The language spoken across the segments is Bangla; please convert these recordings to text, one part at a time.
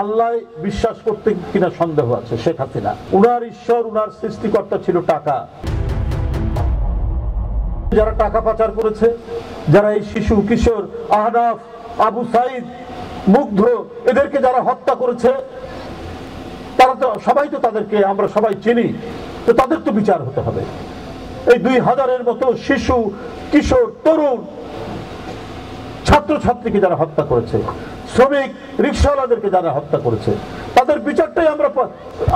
আল্লাহ বিশ্বাস করতে কিনা সন্দেহ আছে শেখ হাসিনা। উনার ঈশ্বর, উনার সৃষ্টিকর্তা ছিল টাকা। যারা টাকা পাচার করেছে, যারা এই শিশু কিশোর আহনাফ, আবু সাইদ, মুগ্ধ, এদেরকে যারা হত্যা করেছে, তারা তো সবাই, তো তাদেরকে আমরা সবাই চিনি, তো তাদের তো বিচার হতে হবে। এই 2000-এর মতো শিশু কিশোর তরুণ ছাত্রছাত্রীকে যারা হত্যা করেছে, শ্রমিক রিকশাওয়ালাদেরকে যারা হত্যা করেছে, তাদের বিচারটাই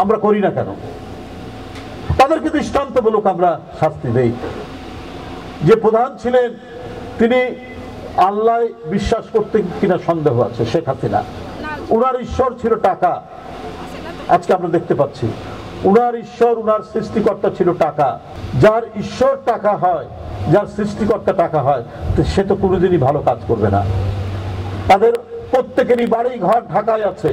আমরা করি না কেন? তাদেরকে দৃষ্টান্তমূলক আমরা শাস্তি দেই। যে প্রধান ছিলেন তিনি আল্লাহ বিশ্বাস করতে কিনা সন্দেহ আছে শেখ হাসিনা। উনার ঈশ্বর ছিল টাকা। আজকে আমরা দেখতে পাচ্ছি উনার ঈশ্বর, উনার সৃষ্টিকর্তা ছিল টাকা। যার ঈশ্বর টাকা হয়, যার সৃষ্টিকর্তা টাকা হয়, সে তো কোনোদিনই ভালো কাজ করবে না। তাদের প্রত্যেকেরই বাড়ি ঘর ঢাকায় আছে,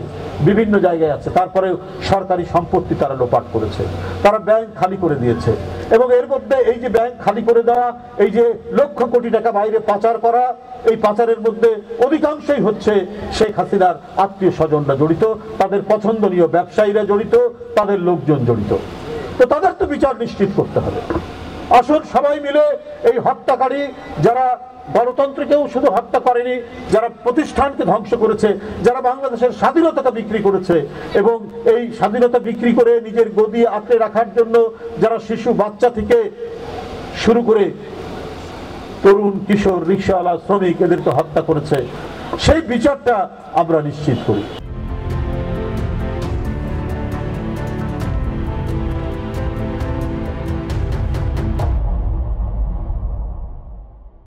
বিভিন্ন জায়গায় আছে, তারপরে সরকারি সম্পত্তি তারা লোপাট করেছে, তারা ব্যাংক খালি করে দিয়েছে। এবং এর মধ্যে এই যে ব্যাংক খালি করে দেওয়া, এই যে লক্ষ কোটি টাকা বাইরে পাচার করা, এই পাচারের মধ্যে অধিকাংশই হচ্ছে শেখ হাসিনার আত্মীয় স্বজনরা জড়িত, তাদের পছন্দনীয় ব্যবসায়ীরা জড়িত, তাদের লোকজন জড়িত। তো তাদের তো বিচার নিশ্চিত করতে হবে। আসুন সবাই মিলে এই হত্যাকারী, যারা গণতন্ত্রকেও শুধু হত্যা করেনি, যারা প্রতিষ্ঠানকে ধ্বংস করেছে, যারা বাংলাদেশের স্বাধীনতাকে বিক্রি করেছে, এবং এই স্বাধীনতা বিক্রি করে নিজের গদি আঁকড়ে রাখার জন্য যারা শিশু বাচ্চা থেকে শুরু করে তরুণ কিশোর রিকশাওয়ালা শ্রমিক এদেরকে হত্যা করেছে, সেই বিচারটা আমরা নিশ্চিত করি।